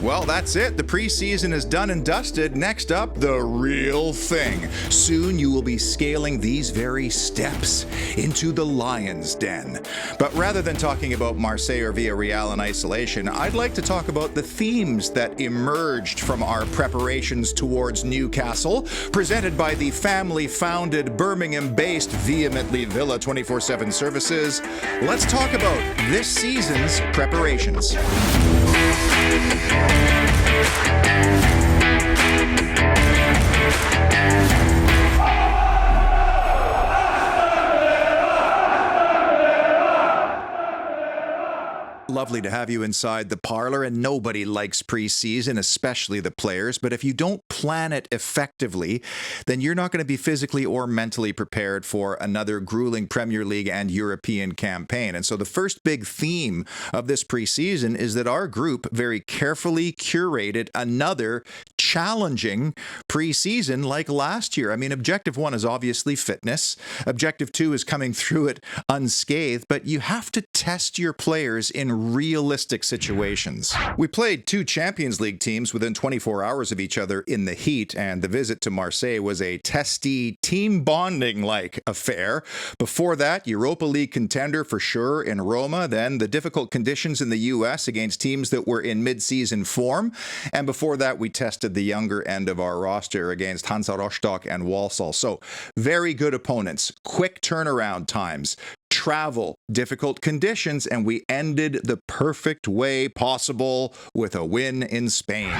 Well, that's it. The preseason is done and dusted. Next up, the real thing. Soon you will be scaling these very steps into the lion's den. But rather than talking about Marseille or Villarreal in isolation, I'd like to talk about the themes that emerged from our preparations towards Newcastle, presented by the family-founded, Birmingham-based, vehemently Villa 24/7 services. Let's talk about this season's preparations. Lovely to have you inside the parlor, and nobody likes preseason, especially the players. But if you don't plan it effectively, then you're not going to be physically or mentally prepared for another grueling Premier League and European campaign. And so the first big theme of this preseason is that our group very carefully curated another challenging preseason like last year. I mean, objective one is obviously fitness. Objective two is coming through it unscathed, but you have to test your players in realistic situations. We played two Champions League teams within 24 hours of each other in the heat, and the visit to Marseille was a testy, team bonding-like affair. Before that, Europa League contender for sure in Roma, then the difficult conditions in the US against teams that were in mid-season form, and before that, we tested the younger end of our roster against Hansa Rostock and Walsall. So, very good opponents, quick turnaround times, travel, difficult conditions, and we ended the perfect way possible with a win in Spain.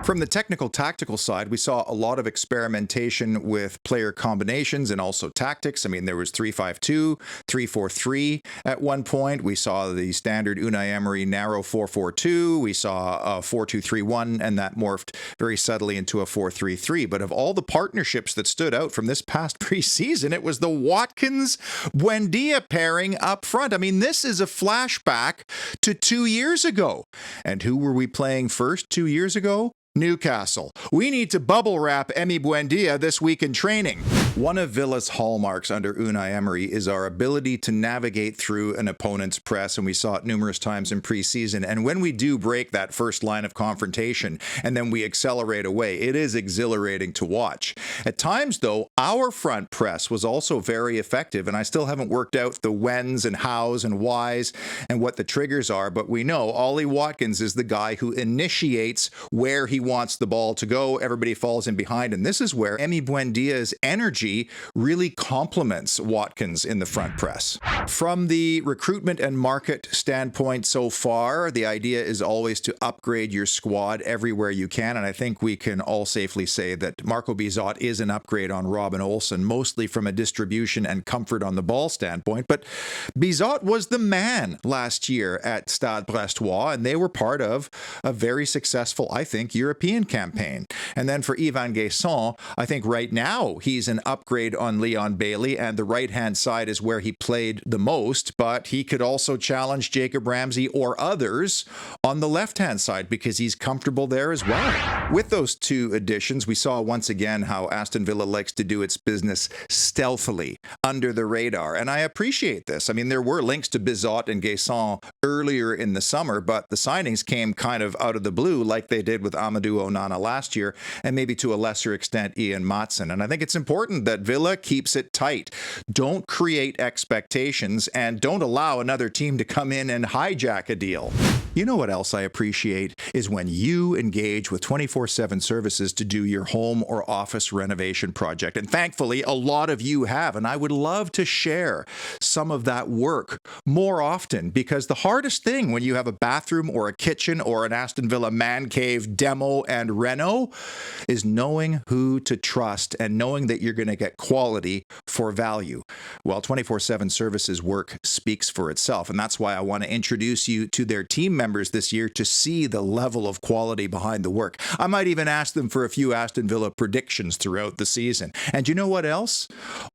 From the technical tactical side, we saw a lot of experimentation with player combinations and also tactics. I mean, there was 3-5-2, 3-4-3 at one point. We saw the standard Unai Emery narrow 4-4-2. We saw a 4-2-3-1, and that morphed very subtly into a 4-3-3. But of all the partnerships that stood out from this past preseason, it was the Watkins-Buendia pairing up front. I mean, this is a flashback to 2 years ago. And who were we playing first 2 years ago? Newcastle. We need to bubble wrap Emi Buendia this week in training. One of Villa's hallmarks under Unai Emery is our ability to navigate through an opponent's press, and we saw it numerous times in preseason. And when we do break that first line of confrontation and then we accelerate away, it is exhilarating to watch. At times, though, our front press was also very effective, and I still haven't worked out the whens and hows and whys and what the triggers are, but we know Ollie Watkins is the guy who initiates where he wants the ball to go. Everybody falls in behind, and this is where Emi Buendia's energy really complements Watkins in the front press. From the recruitment and market standpoint so far, the idea is always to upgrade your squad everywhere you can, and I think we can all safely say that Marco Bizot is an upgrade on Robin Olsen, mostly from a distribution and comfort on the ball standpoint, but Bizot was the man last year at Stade Brestois, and they were part of a very successful, I think, European campaign. And then for Yvan Guesson, I think right now he's an upgrade on Leon Bailey, and the right-hand side is where he played the most, but he could also challenge Jacob Ramsey or others on the left-hand side because he's comfortable there as well. With those two additions, we saw once again how Aston Villa likes to do its business stealthily, under the radar, and I appreciate this. I mean, there were links to Bizot and Guesson earlier in the summer, but the signings came kind of out of the blue like they did with Amadou Onana last year, and maybe to a lesser extent Ian Matson. And I think it's important that Villa keeps it tight. Don't create expectations and don't allow another team to come in and hijack a deal. You know what else I appreciate is when you engage with 24/7 services to do your home or office renovation project. And thankfully, a lot of you have, and I would love to share some of that work more often, because the hardest thing when you have a bathroom or a kitchen or an Aston Villa man cave demo and reno is knowing who to trust and knowing that you're going to get quality for value. Well, 24/7 services work speaks for itself, and that's why I want to introduce you to their team members this year to see the level of quality behind the work. I might even ask them for a few Aston Villa predictions throughout the season. And you know what else?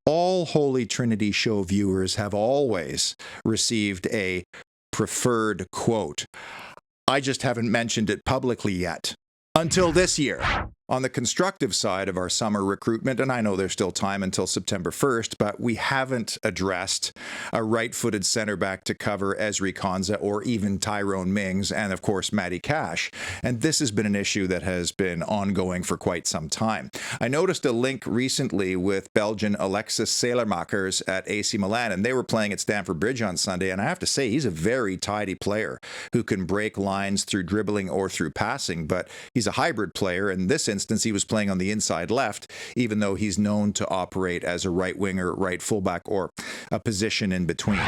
All Holy Trinity show viewers have always received a preferred quote. I just haven't mentioned it publicly yet. Until this year. On the constructive side of our summer recruitment, and I know there's still time until September 1st, but we haven't addressed a right-footed center back to cover Ezri Konsa or even Tyrone Mings and, of course, Matty Cash. And this has been an issue that has been ongoing for quite some time. I noticed a link recently with Belgian Alexis Saelemaekers at AC Milan, and they were playing at Stamford Bridge on Sunday, and I have to say he's a very tidy player who can break lines through dribbling or through passing, but he's a hybrid player. In this instance, he was playing on the inside left, even though he's known to operate as a right winger, right fullback, or a position in between.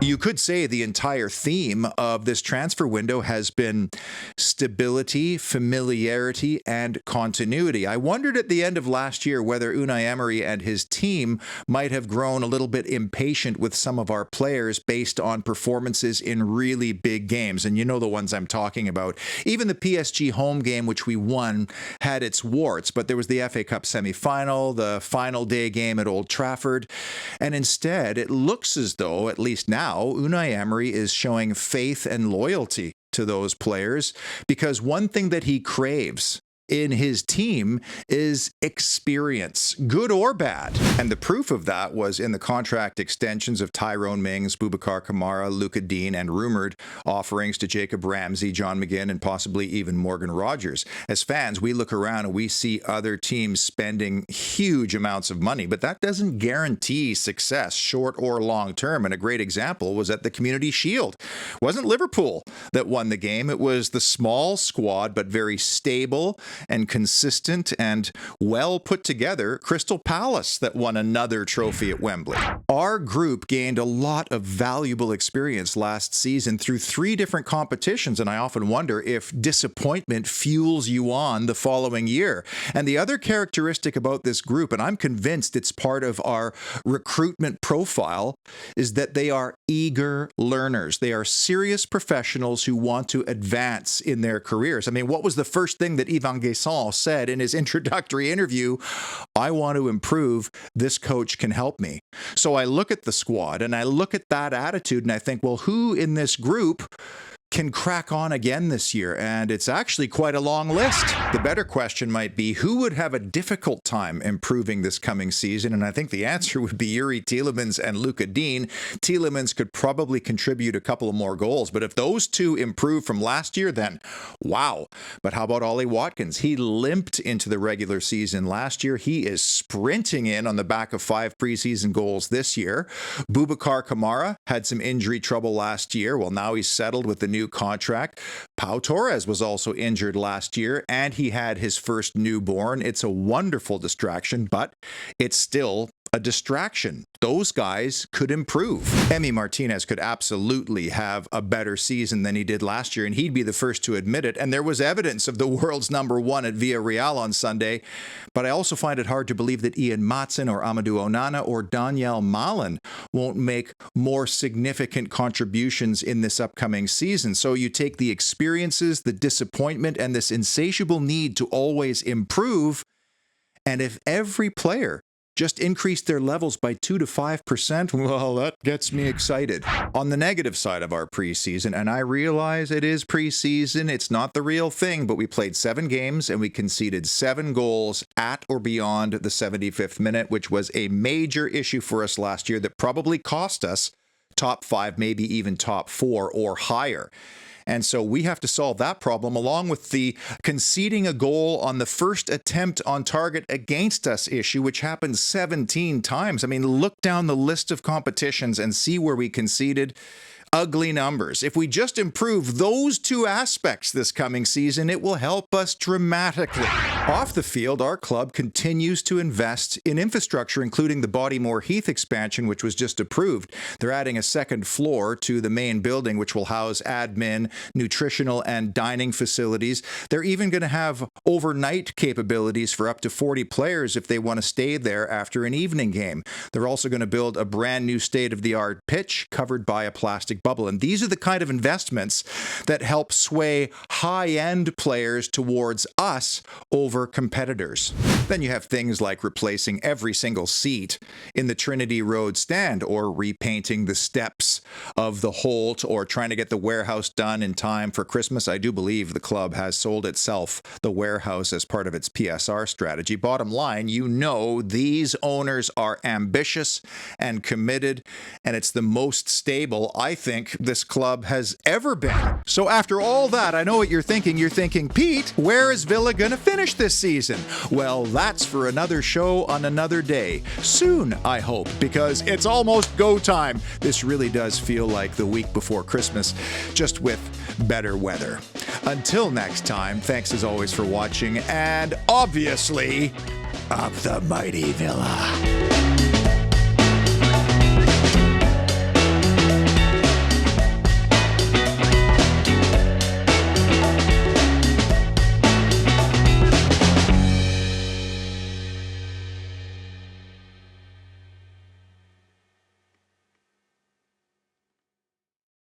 You could say the entire theme of this transfer window has been stability, familiarity, and continuity. I wondered at the end of last year whether Unai Emery and his team might have grown a little bit impatient with some of our players based on performances in really big games. And you know the ones I'm talking about. Even the PSG home game, which we won, had its warts, but there was the FA Cup semi-final, the final day game at Old Trafford, and instead it looks as though, at least now, Unai Emery is showing faith and loyalty to those players, because one thing that he craves in his team is experience, good or bad. And the proof of that was in the contract extensions of Tyrone Mings, Boubacar Kamara, Luka Dean, and rumored offerings to Jacob Ramsey, John McGinn, and possibly even Morgan Rogers. As fans, we look around and we see other teams spending huge amounts of money, but that doesn't guarantee success, short or long term. And a great example was at the Community Shield. It wasn't Liverpool that won the game. It was the small squad, but very stable and consistent and well put together Crystal Palace that won another trophy at Wembley. Our group gained a lot of valuable experience last season through 3 different competitions, and I often wonder if disappointment fuels you on the following year. And the other characteristic about this group, and I'm convinced it's part of our recruitment profile, is that they are eager learners. They are serious professionals who want to advance in their careers. I mean, what was the first thing that Yvan Guesson said in his introductory interview? I want to improve. This coach can help me. So I look at the squad and I look at that attitude and I think, well, who in this group can crack on again this year? And it's actually quite a long list. The better question might be, who would have a difficult time improving this coming season? And I think the answer would be Youri Tielemans and Luka Dean. Tielemans could probably contribute a couple of more goals, but if those two improve from last year, then wow. But how about Ollie Watkins? He limped into the regular season last year. He is sprinting in on the back of 5 preseason goals this year. Boubacar Kamara had some injury trouble last year. Well, now he's settled with the new contract. Pau Torres was also injured last year, and he had his first newborn. It's a wonderful distraction, but it's still a distraction. Those guys could improve. Emi Martinez could absolutely have a better season than he did last year, and he'd be the first to admit it. And there was evidence of the world's number 1 at Villarreal on Sunday. But I also find it hard to believe that Ian Maatsen or Amadou Onana or Daniel Malen won't make more significant contributions in this upcoming season. So you take the experiences, the disappointment, and this insatiable need to always improve, and if every player just increase their levels by 2 to 5%, well, that gets me excited. On the negative side of our preseason, and I realize it is preseason, it's not the real thing, but we played 7 games and we conceded 7 goals at or beyond the 75th minute, which was a major issue for us last year that probably cost us top 5, maybe even top 4 or higher. And so we have to solve that problem, along with the conceding a goal on the first attempt on target against us issue, which happened 17 times. I mean, look down the list of competitions and see where we conceded ugly numbers. If we just improve those 2 aspects this coming season, it will help us dramatically. Off the field, our club continues to invest in infrastructure, including the Bodymore Heath expansion, which was just approved. They're adding a 2nd floor to the main building, which will house admin, nutritional, and dining facilities. They're even going to have overnight capabilities for up to 40 players if they want to stay there after an evening game. They're also going to build a brand new state-of-the-art pitch covered by a plastic bubble. And these are the kind of investments that help sway high-end players towards us over over competitors. Then you have things like replacing every single seat in the Trinity Road stand, or repainting the steps of the Holt, or trying to get the warehouse done in time for Christmas. I do believe the club has sold itself the warehouse as part of its PSR strategy. Bottom line, you know these owners are ambitious and committed, and it's the most stable I think this club has ever been. So after all that, I know what you're thinking. You're thinking, Pete, where is Villa going to finish this season? Well, that's for another show on another day. Soon, I hope, because it's almost go time. This really does feel like the week before Christmas, just with better weather. Until next time, thanks as always for watching, and obviously, up the mighty Villa.